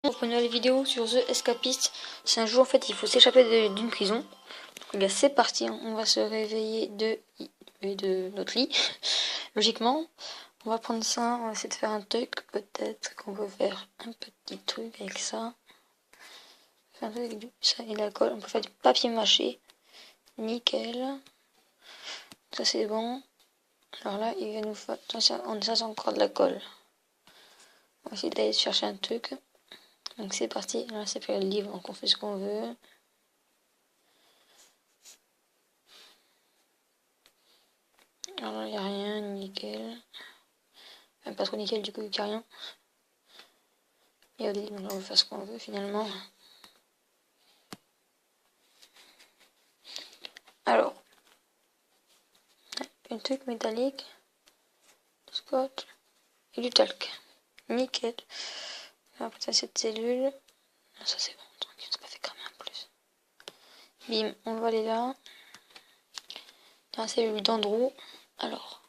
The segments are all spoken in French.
Pour une nouvelle vidéo sur The Escapist. C'est un jeu en fait il faut s'échapper d'une prison. Donc là c'est parti, on va se réveiller de notre lit. Logiquement, on va prendre ça, on va essayer de faire un truc. Peut-être qu'on peut faire un petit truc avec ça. Faire un truc avec ça et la colle. On peut faire du papier mâché. Nickel. Ça c'est bon. Alors là il va nous faire. Ça c'est encore de la colle. On va essayer d'aller chercher un truc. Donc c'est parti, là c'est fait le livre, donc on fait ce qu'on veut. Alors là il n'y a rien, nickel. Enfin, pas trop nickel du coup, il n'y a rien. Il y a le livre, donc on va faire ce qu'on veut finalement. Alors, un truc métallique, du scotch et du talc. Nickel. Après ça cette cellule. Ça c'est bon, tranquille, c'est pas fait cramer en plus. Bim, on va aller là. Dans la cellule d'Andrew. Alors,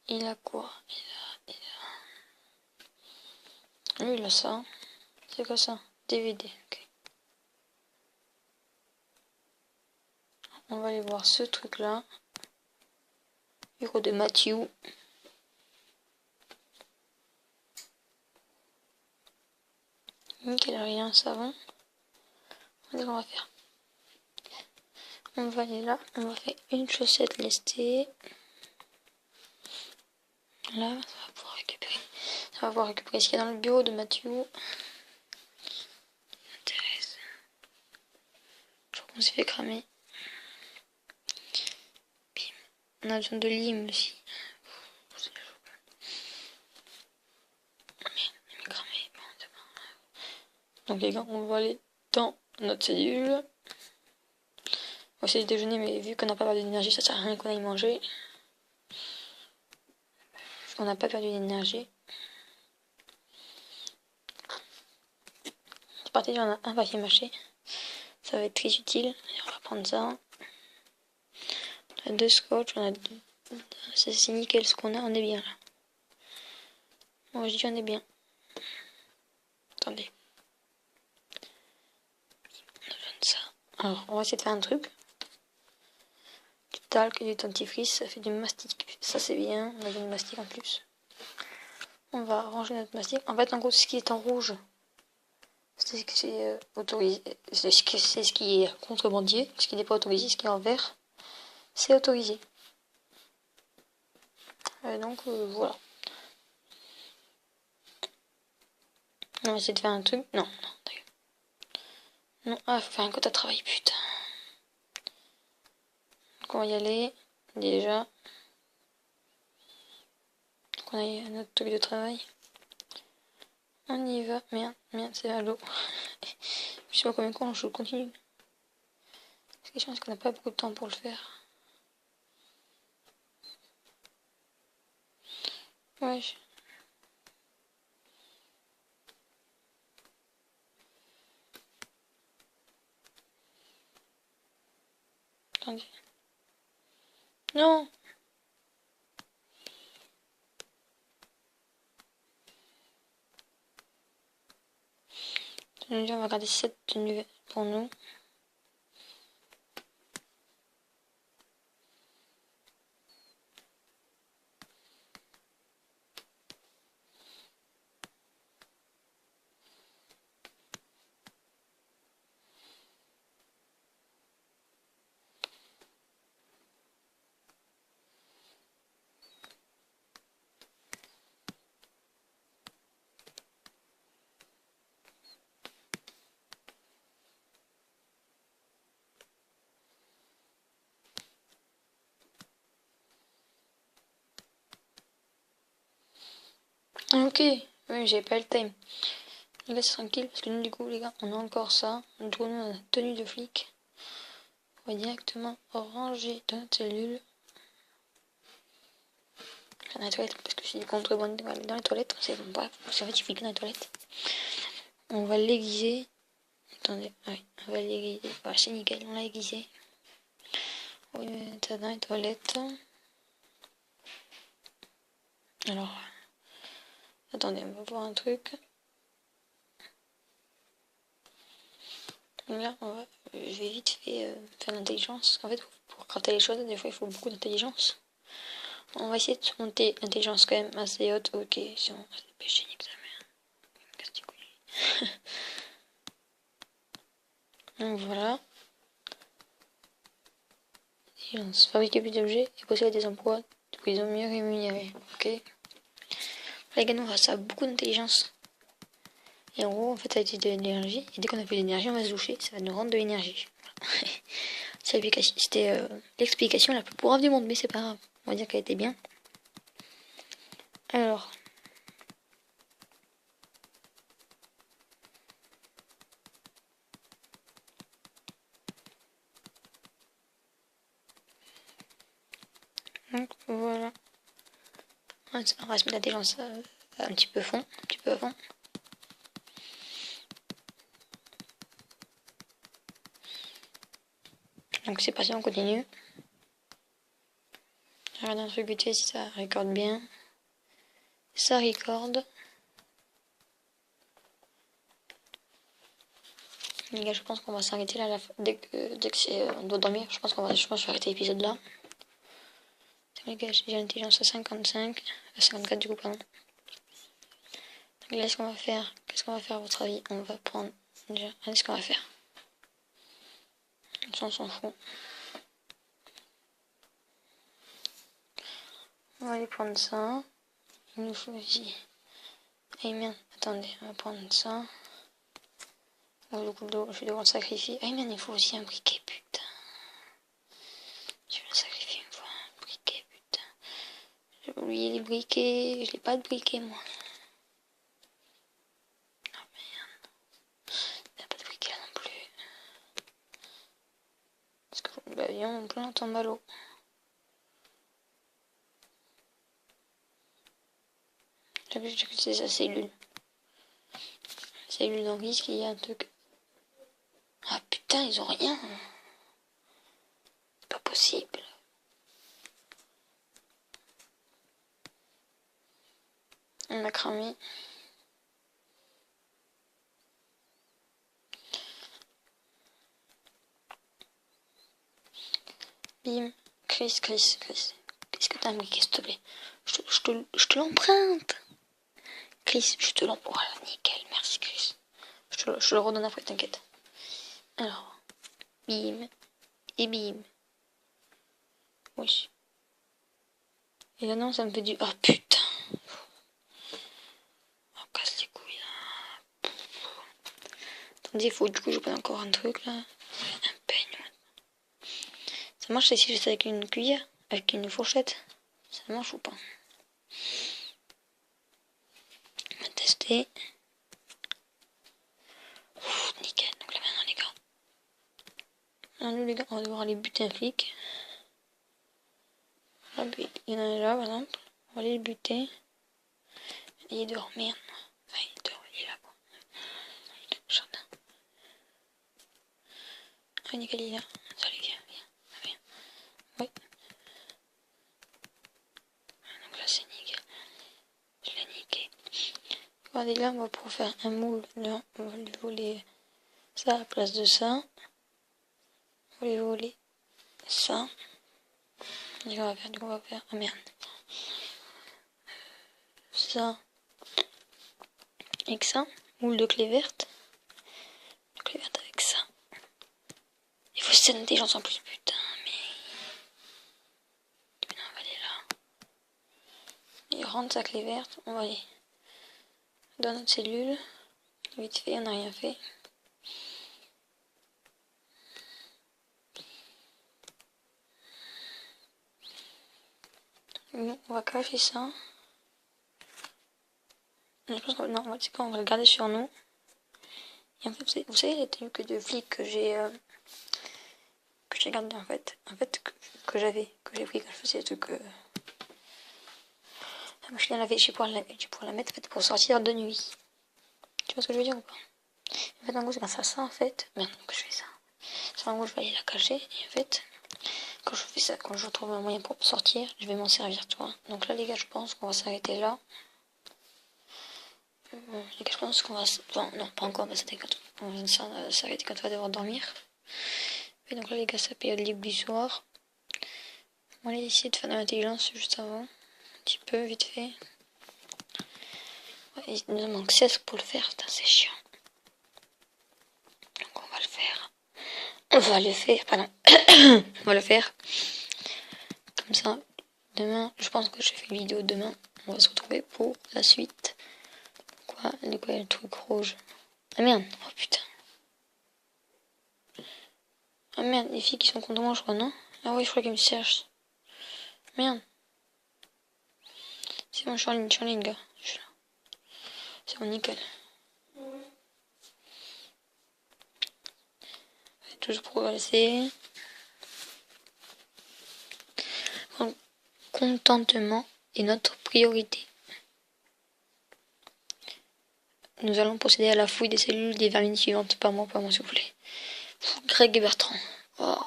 il a quoi? Lui il a ça. C'est quoi ça? DVD, ok. On va aller voir ce truc là. Bureau de Matthew. Nickel, rien, savon. Qu'est-ce qu'on va faire? On va aller là, on va faire une chaussette lestée. Là, ça va pouvoir récupérer. Ça va pouvoir récupérer ce qu'il y a dans le bureau de Matthew. M'intéresse. Je crois qu'on s'est fait cramer. Bim. On a besoin de lime aussi. Il m'a cramé. Bon, c'est bon. Donc les gars, on va aller dans notre cellule. On va essayer de déjeuner, mais vu qu'on n'a pas perdu d'énergie, ça sert à rien qu'on aille manger. On n'a pas perdu d'énergie. C'est parti, on a un papier mâché. Ça va être très utile. On va prendre ça. On a deux scotch, on a deux. C'est nickel ce qu'on a, on est bien là. Moi je dis on est bien. Attendez. On a besoin de ça. Alors on va essayer de faire un truc. Du talc et du dentifrice, ça fait du mastic. Ça c'est bien, on a besoin de mastic en plus. On va ranger notre mastic. En fait en gros ce qui est en rouge, c'est ce qui est autorisé. C'est ce qui est contrebandier. Ce qui n'est pas autorisé, ce qui est en vert, c'est autorisé. Donc voilà. On va essayer de faire un truc. Non, d'accord. Non, ah, faut faire un quota de travail, putain. Donc on va y aller, déjà. Donc on a notre truc de travail. On y va. Merde, c'est à l'eau. Je sais pas combien de temps je continue. Parce que je pense qu'on n'a pas beaucoup de temps pour le faire. Ouais. Attendez. Non. On va garder cette tenue pour nous. Ok, oui, j'ai pas le time. Les gars, c'est tranquille parce que nous, du coup, les gars, on a encore ça. Du coup, nous, on a tenue de flic. On va directement ranger dans notre cellule. Dans les toilettes, parce que je suis contrebande dans les toilettes. C'est bref, c'est en fait, il flic dans les toilettes. On va l'aiguiser. Attendez, oui, on va l'aiguiser. Voilà, c'est nickel, on l'a aiguisé. On va mettre ça dans les toilettes. Alors, attendez, on va voir un truc. Donc là, je vais vite fait faire l'intelligence. En fait, pour crafter les choses, des fois, il faut beaucoup d'intelligence. On va essayer de monter l'intelligence quand même assez haute. Ok, si on va se dépêcher, nique sa mère. Casse les couilles. Donc voilà. Intelligence. Fabriquer plus d'objets et posséder des emplois de prison mieux rémunérés. Ok. Là, les gars, nous, ça a beaucoup d'intelligence. Et en gros, en fait, ça a été de l'énergie. Et dès qu'on a fait de l'énergie, on va se doucher. Ça va nous rendre de l'énergie. C'était l'explication la plus pourrave du monde, mais c'est pas grave. On va dire qu'elle était bien. Alors. Donc voilà. On va se mettre l'intelligence un petit peu fond. Un petit peu avant. Donc c'est parti, on continue. Je regarde un truc vite fait si ça recorde bien. Ça recorde. Les gars, je pense qu'on va s'arrêter là dès que c'est on doit dormir. Je pense je vais arrêter l'épisode là. Les gars, j'ai l'intelligence à 55, à 54 du coup, pardon. Donc là, qu'est-ce qu'on va faire à votre avis? On va prendre déjà. Allez, ce qu'on va faire. On s'en fout. On va aller prendre ça. Il nous faut aussi. Ah merde, attendez, on va prendre ça. Oh, le coup d'eau, je vais devoir le sacrifier. Ah merde, il faut aussi un briquet, putain. Je vais le sacrifier une fois. Un briquet, putain. J'ai oublié les briquets. Je n'ai pas de briquet, moi. Oh merde. Il n'y a pas de briquet là non plus. Parce que l'avion, on peut l'entendre à l'eau. J'ai que c'est sa cellule. Cellule d'en risque, il y a un truc. Ah putain, ils ont rien. C'est pas possible. On a cramé. Bim. Chris. Qu'est-ce que t'as un briquet, s'il te plaît? Je te l'emprunte. Chris, je te l'emprunte. Voilà, nickel. Merci, Chris. Je te le redonne après, t'inquiète. Alors. Bim. Et bim. Oui. Et là, non, ça me fait du... Oh, putain. On casse les couilles, là. Attendez, il faut du coup, je prenne encore un truc, là. Un peigne. Ça marche si je fais avec une cuillère? Avec une fourchette? Ça marche ou pas? On va tester. Ouf, nickel. Donc là maintenant les gars. Alors, nous les gars, on va devoir aller buter un flic. Là, il y en a un là par exemple. On va aller le buter. Il est dehors, merde. Enfin, il est dehors, il est là quoi. Jardin. Ah nickel, il est là. Salut, viens. Oui. Donc là c'est nickel. Je l'ai niqué. Regardez là, on va pouvoir faire un moule. Là, on va lui voler ça à la place de ça. On va lui voler ça. Et on va faire. Ah merde. Ça. Avec ça. Moule de clé verte. De clé verte avec ça. Il faut cette intelligence en plus, putain, mais. Non, on va aller là. Il rentre sa clé verte. On va aller dans notre cellule. Vite fait, on n'a rien fait. Bon, on va cacher ça. Je pense que non, c'est quand on va le garder sur nous. Et en fait, vous savez les tenues de flic que j'ai gardé en fait, que j'ai pris quand je faisais des trucs. La machine à laver, j'ai pour la mettre en fait, pour sortir de nuit. Tu vois ce que je veux dire ou pas? En fait, en gros, c'est grâce à ça en fait. Merde, que je fais ça. C'est en gros, je vais aller la cacher et en fait, quand je fais ça, quand je trouve un moyen pour sortir, je vais m'en servir, tu vois. Donc là, les gars, je pense qu'on va s'arrêter là. Les je pense qu'on va... Enfin, non, pas encore, mais on va s'arrêter quand on va devoir dormir. Et donc là, les gars, ça paye le livre du soir. On va aller essayer de faire de l'intelligence juste avant. Un petit peu, vite fait. Ouais, il nous manque 16 pour le faire, putain, c'est chiant. Donc on va le faire. On va le faire, pardon. On va le faire. Comme ça, demain, je pense que je fais une vidéo demain. On va se retrouver pour la suite. Quoi? De quoi le truc rouge? Ah merde, oh putain. Ah merde, les filles qui sont contre moi, je crois, non? Ah oui, je crois qu'elles me cherchent. Merde. C'est bon, je suis en ligne, gars. Je suis là. C'est bon, nickel. Toujours progresser. Contentement est notre priorité. Nous allons procéder à la fouille des cellules des vermines suivantes. Pas moi, s'il vous plaît. Greg et Bertrand. Oh,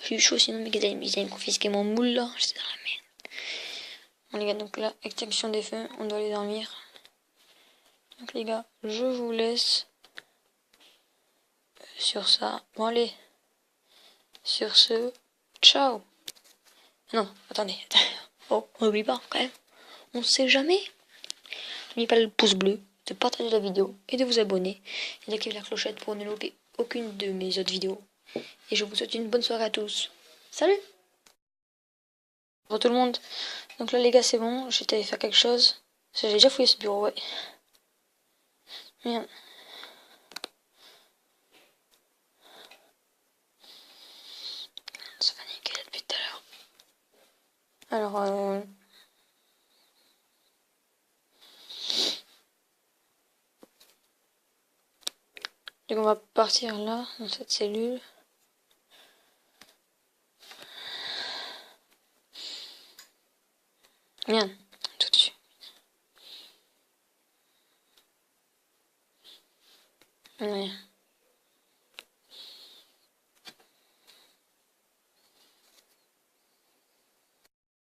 j'ai eu chaud sinon, mais ils allaient me confisquer mon moule là. J'étais dans la merde. Bon, les gars, donc là, extinction des feux, on doit aller dormir. Donc, les gars, je vous laisse sur ça. Bon, allez. Sur ce, ciao. Non, attendez. Oh, on n'oublie pas, quand même. On sait jamais. N'oubliez pas le pouce bleu, de partager la vidéo et de vous abonner. Et d'activer la clochette pour ne louper aucune de mes autres vidéos. Et je vous souhaite une bonne soirée à tous. Salut! Bonjour tout le monde. Donc là les gars c'est bon, j'étais allé faire quelque chose. J'ai déjà fouillé ce bureau, ouais. Merde. Ça va nickel depuis tout à l'heure. Alors donc on va partir là, dans cette cellule. Merde, tout dessus. Ouais.